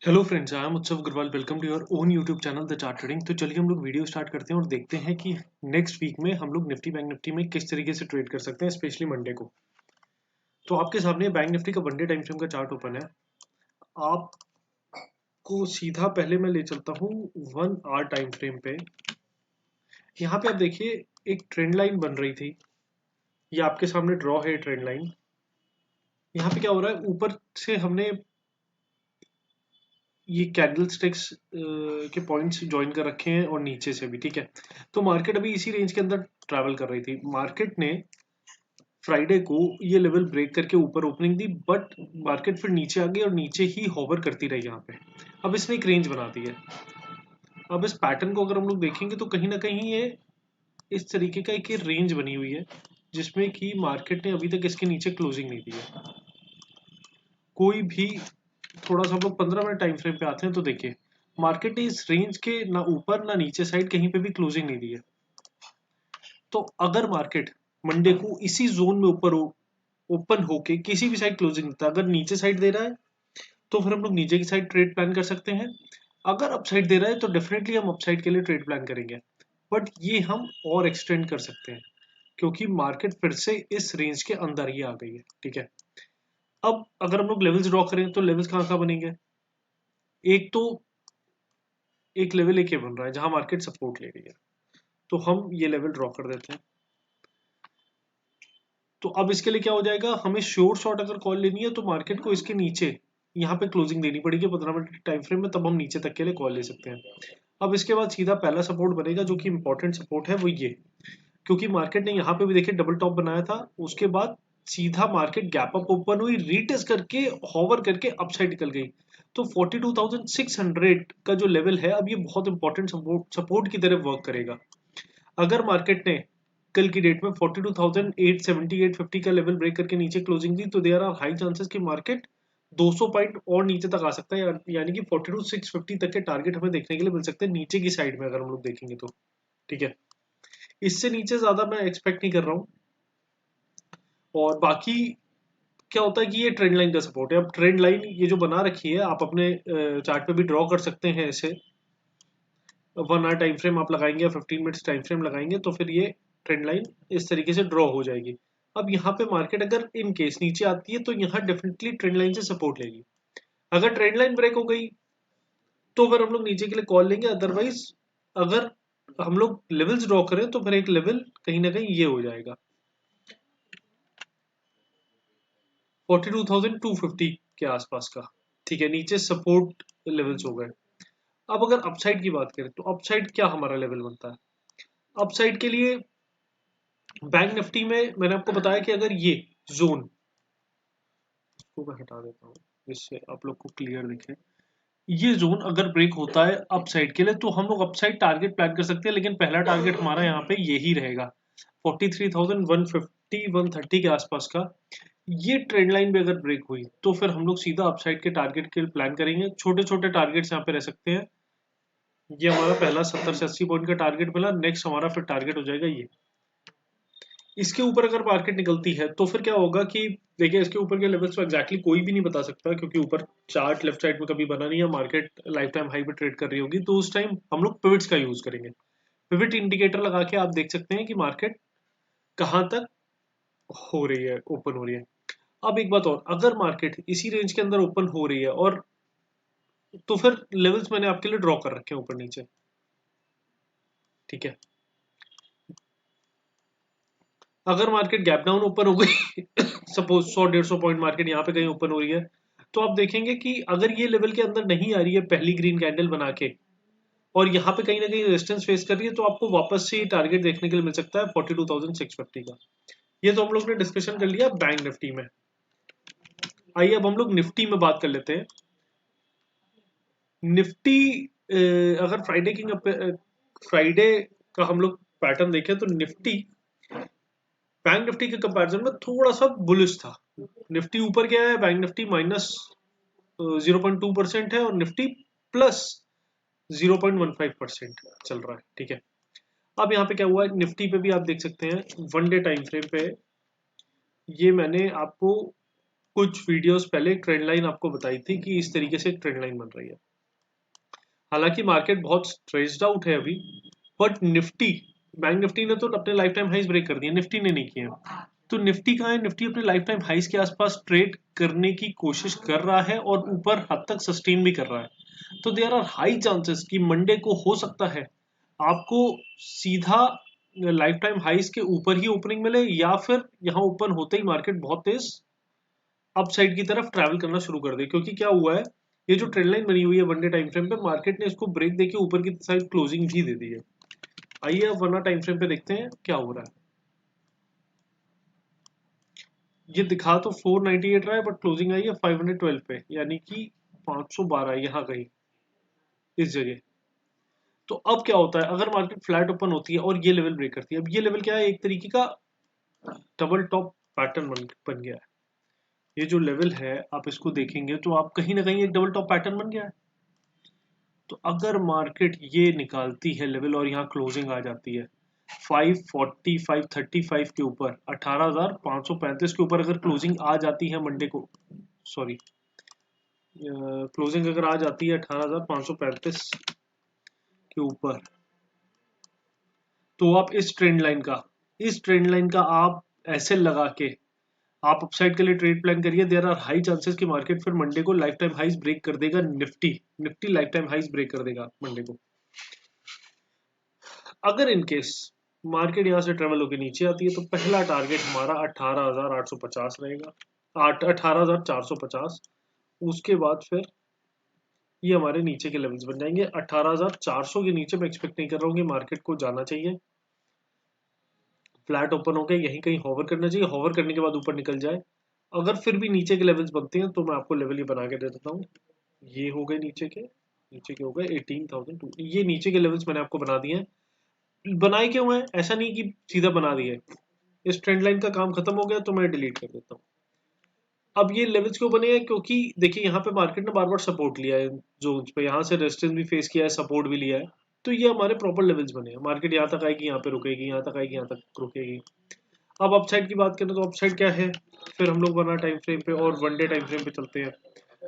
Hello friends, I am Utsav Agarwal. Welcome to your own YouTube channel the chart trading. तो चलिए हम लोग video start करते हैं और देखते हैं कि नेक्स्ट वीक में हम लोग निफ्टी बैंक निफ्टी में किस तरीके से ट्रेड कर सकते हैं, स्पेशली मंडे को। तो आपके सामने बैंक निफ्टी का वन डे टाइम फ्रेम का चार्ट ओपन है। आपको सीधा पहले मैं ले चलता हूँ 1 आवर टाइम फ्रेम पे। यहाँ पे आप देखिए एक ट्रेंड लाइन बन रही थी। ये आपके सामने ड्रॉ है ट्रेंड लाइन। यहाँ पे क्या हो रहा है, ऊपर से हमने ये कैंडल स्टिक्स के पॉइंट्स ज्वाइन कर रखे हैं और नीचे से भी, ठीक है। तो मार्केट अभी इसी रेंज के अंदर ट्रैवल कर रही थी। मार्केट ने फ्राइडे को ये लेवल ब्रेक करके ऊपर ओपनिंग दी, बट मार्केट फिर नीचे आ गई और नीचे ही होवर करती रही यहाँ पे। अब इसने एक रेंज बना दी है। अब इस पैटर्न को अगर हम लोग देखेंगे तो कहीं ना कहीं ये इस तरीके का एक रेंज बनी हुई है, जिसमें कि मार्केट ने अभी तक इसके नीचे क्लोजिंग नहीं दी है कोई भी। थोड़ा सा हम लोग 15 मिनट टाइम फ्रेम पे आते हैं तो देखिए मार्केट ने इस रेंज के ना ऊपर ना नीचे साइड कहीं पे भी क्लोजिंग नहीं दी है। तो अगर मार्केट मंडे को इसी जोन में ऊपर ओपन होके किसी भी साइड क्लोजिंग देता है, अगर नीचे साइड दे रहा है तो फिर हम लोग नीचे की साइड ट्रेड प्लान कर सकते हैं। अगर अपसाइड दे रहा है तो डेफिनेटली हम अपसाइड के लिए ट्रेड प्लान करेंगे। बट ये हम और एक्सटेंड कर सकते हैं क्योंकि मार्केट फिर से इस रेंज के अंदर ही आ गई है, ठीक है। अब अगर हम लोग लेवल्स ड्रॉ करें तो लेवल्स कहाँ कहाँ बनेंगे। एक तो एक लेवल एक बन रहा है जहां मार्केट सपोर्ट ले रही है, तो हम ये लेवल ड्रॉ कर देते हैं। तो अब इसके लिए क्या हो जाएगा, हमें श्योर शॉट अगर कॉल लेनी है तो मार्केट को इसके नीचे यहाँ पे क्लोजिंग देनी पड़ेगी 15 मिनट टाइम फ्रेम में, तब हम नीचे तक के लिए कॉल ले सकते हैं। अब इसके बाद सीधा पहला सपोर्ट बनेगा जो कि इंपॉर्टेंट सपोर्ट है, वो ये। क्योंकि मार्केट ने यहाँ पे भी देखिए डबल टॉप बनाया था, उसके बाद सीधा मार्केट गैप अप ओपन हुई, रीटेस्ट करके हॉवर करके अपसाइड निकल गई। तो 42,600 का जो लेवल है अब ये बहुत इंपॉर्टेंट सपोर्ट की तरह वर्क करेगा। अगर मार्केट ने कल की डेट में 42,870 850 का लेवल ब्रेक करके नीचे क्लोजिंग दी तो देयर आर हाई चांसेस कि मार्केट 200 पॉइंट और नीचे तक आ सकता है, यानी कि 42,650 तक के टारगेट हमें देखने के लिए मिल सकते हैं नीचे की साइड में अगर हम लोग देखेंगे तो, ठीक है। इससे नीचे ज्यादा मैं एक्सपेक्ट नहीं कर रहा हूँ। और बाकी क्या होता है कि ये ट्रेंड लाइन का सपोर्ट है। अब ट्रेंड लाइन ये जो बना रखी है आप अपने चार्ट पे भी ड्रॉ कर सकते हैं ऐसे। 1 आवर टाइम फ्रेम आप लगाएंगे या 15 मिनट्स टाइम फ्रेम लगाएंगे तो फिर ये ट्रेंड लाइन इस तरीके से ड्रॉ हो जाएगी। अब यहाँ पे मार्केट अगर इन केस नीचे आती है तो यहाँ डेफिनेटली ट्रेंड लाइन से सपोर्ट लेगी। अगर ट्रेंड लाइन ब्रेक हो गई तो फिर हम लोग नीचे के लिए कॉल लेंगे। अदरवाइज अगर हम लोग लेवल्स ड्रॉ करें तो फिर एक लेवल कहीं ना कहीं ये हो जाएगा 42,250 के आसपास का, ठीक है। नीचे सपोर्ट लेवल्स हो गए। अब अगर अपसाइड की बात करें तो अपसाइड क्या हमारा लेवल बनता है। अपसाइड के लिए बैंक निफ्टी में मैंने आपको बताया कि अगर ये जोन को मैं हटा देता हूँ जिससे आप लोग को क्लियर दिखे। ये जोन अगर ब्रेक होता है अपसाइड के लिए तो हम लोग अपसाइड टारगेट प्लान कर सकते हैं, लेकिन पहला टारगेट हमारा यहाँ पे यही रहेगा 43,150 130 के आसपास का। ये ट्रेंड लाइन भी अगर ब्रेक हुई तो फिर हम लोग सीधा अपसाइड के टारगेट के लिए प्लान करेंगे। छोटे छोटे टारगेट्स यहाँ पे रह सकते हैं। ये हमारा पहला 70 से 80 पॉइंट का टारगेट मिला। नेक्स्ट हमारा फिर टारगेट हो जाएगा ये। इसके ऊपर अगर मार्केट निकलती है तो फिर क्या होगा कि देखिए इसके ऊपर के लेवल्स तो एग्जैक्टली कोई भी नहीं बता सकता क्योंकि ऊपर चार्ट लेफ्ट साइड में कभी बना नहीं है, मार्केट लाइफ टाइम हाई पे ट्रेड कर रही होगी, तो उस टाइम हम लोग पिवट्स का यूज करेंगे। पिवट इंडिकेटर लगा के आप देख सकते हैं कि मार्केट कहाँ तक हो रही है, ओपन हो रही है। अब एक बात और, अगर मार्केट इसी रेंज के अंदर ओपन हो रही है और तो फिर लेवल्स मैंने आपके लिए ड्रॉ कर रखे हैं ऊपर नीचे, ठीक है। अगर मार्केट गैप डाउन ओपन हो गई सपोज 100 150 पॉइंट मार्केट यहाँ पे कहीं ओपन हो रही है, तो आप देखेंगे कि अगर ये लेवल के अंदर नहीं आ रही है पहली ग्रीन कैंडल बना के और यहाँ पे कहीं ना कहीं रेजिस्टेंस फेस कर रही है, तो आपको वापस से टारगेट देखने के लिए मिल सकता है 42,650 का। ये तो हम लोग ने डिस्कशन कर लिया बैंक निफ्टी में। आइए अब हम लोग निफ्टी में बात कर लेते हैं। निफ्टी अगर फ्राइडे का हम लोग पैटर्न देखें तो निफ्टी बैंक निफ्टी के कंपैरिजन में थोड़ा सा बुलिश था। निफ्टी ऊपर गया है, बैंक निफ्टी माइनस 0.2% है और निफ्टी प्लस 0.15% चल रहा है, ठीक है। अब यहाँ पे क्या हुआ है, निफ्टी पे भी आप देख सकते हैं वन डे टाइम फ्रेम पे। ये मैंने आपको कुछ वीडियोस पहले ट्रेंड लाइन आपको बताई थी कि इस तरीके से एक ट्रेंड लाइन बन रही है। हालांकि मार्केट बहुत स्ट्रेस्ड आउट है अभी, बट निफ्टी, बैंक निफ्टी ने तो अपने लाइफ टाइम हाइस ब्रेक कर दिए, निफ्टी ने नहीं किए। तो निफ्टी कहाँ है? निफ्टी अपने लाइफ टाइम हाइस के आसपास ट्रेड करने की कोशिश कर रहा है और ऊपर हद तक सस्टेन भी कर रहा है। तो देयर आर हाई चांसेस कि मंडे को हो सकता है आपको सीधा लाइफ टाइम हाइस के ऊपर ही ओपनिंग मिले, या फिर यहाँ ओपन होते ही मार्केट बहुत तेज अपसाइड की तरफ ट्रैवल करना शुरू कर दे। क्योंकि क्या हुआ है, ये जो ट्रेंड लाइन बनी हुई है वनडे टाइम फ्रेम पे, मार्केट ने इसको ब्रेक देके ऊपर की साइड क्लोजिंग भी दे दी है। आइए अब वरना टाइम फ्रेम पे देखते हैं क्या हो रहा है। ये दिखा तो 498 रहा है, बट क्लोजिंग आई है 512 पे, यानी कि 512 यहाँ कहीं इस जगह। तो अब क्या होता है, अगर मार्केट फ्लैट ओपन होती है और ये लेवल ब्रेक करती है, अब ये लेवल क्या है, एक तरीके का डबल टॉप पैटर्न बन गया है। ये जो लेवल है आप इसको देखेंगे तो आप कहीं ना कहीं एक डबल टॉप पैटर्न बन गया है। तो अगर मार्केट ये निकालती है लेवल और यहाँ क्लोजिंग आ जाती है 540 535 के ऊपर, 18,535 के ऊपर अगर क्लोजिंग आ जाती है मंडे को, सॉरी क्लोजिंग अगर आ जाती है 18,535 के ऊपर, तो आप इस ट्रेंड लाइन का आप ऐसे लगा के आप अपसाइड के लिए ट्रेड प्लान करिए। देयर आर हाई चांसेस कि मार्केट फिर मंडे को लाइफ टाइम हाइस ब्रेक कर देगा। निफ्टी लाइफ टाइम हाइस ब्रेक कर देगा मंडे को। अगर इन केस मार्केट यहाँ से ट्रेवल होकर नीचे आती है तो पहला टारगेट हमारा 18,850 रहेगा, 18,450। उसके बाद फिर ये हमारे नीचे के लेवल्स बन जाएंगे। 18,400 के नीचे मैं एक्सपेक्ट नहीं कर रहा हूँ कि मार्केट को जाना चाहिए। फ्लैट ओपन होकर यहीं कहीं होवर करना चाहिए, होवर करने के बाद ऊपर निकल जाए। अगर फिर भी नीचे के लेवल्स बनते हैं तो मैं आपको लेवल ये बना के दे देता हूँ। ये हो गए नीचे के हो गए 18,002। ये नीचे के लेवल्स मैंने आपको बना दिए हैं। बनाए क्यों है, ऐसा नहीं कि सीधा बना दिए, इस ट्रेंड लाइन का काम खत्म हो गया तो मैं डिलीट कर देता हूँ। अब ये लेवल्स क्यों बने हैं, क्योंकि देखिए यहाँ पे मार्केट ने बार बार सपोर्ट लिया है जोन्स पे, यहाँ से रेजिस्टेंस भी फेस किया है, सपोर्ट भी लिया है। तो ये हमारे प्रॉपर लेवल्स बने हैं। मार्केट यहाँ तक आएगी, यहाँ पे रुकेगी, यहाँ तक आएगी, यहाँ तक रुकेगी। अब अपसाइड की बात करें तो अपसाइड क्या है, फिर हम लोग वरना टाइम फ्रेम पे और वनडे टाइम फ्रेम पे चलते हैं।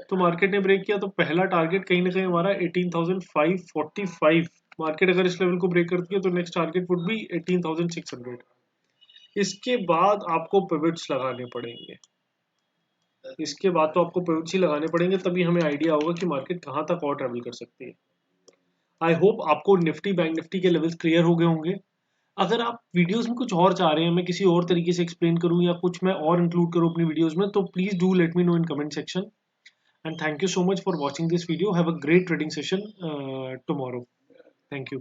तो मार्केट ने ब्रेक किया तो पहला टारगेट कहीं ना कहीं हमारा 18,545। मार्केट अगर इस लेवल को ब्रेक करती है तो नेक्स्ट टारगेट वुड बी 18,600। इसके बाद आपको पिवट्स लगाने पड़ेंगे, इसके बाद तो आपको पिवट्स ही लगाने पड़ेंगे, तभी हमें आइडिया होगा कि मार्केट कहाँ तक और ट्रेवल कर सकती है। आई होप आपको निफ्टी बैंक निफ्टी के लेवल्स क्लियर हो गए होंगे। अगर आप वीडियोस में कुछ और चाह रहे हैं, मैं किसी और तरीके से एक्सप्लेन करूं या कुछ मैं और इंक्लूड करूं अपनी वीडियोस में, तो please do let me know in comment section. And thank you so much for watching this video. Have a great trading session tomorrow. Thank you.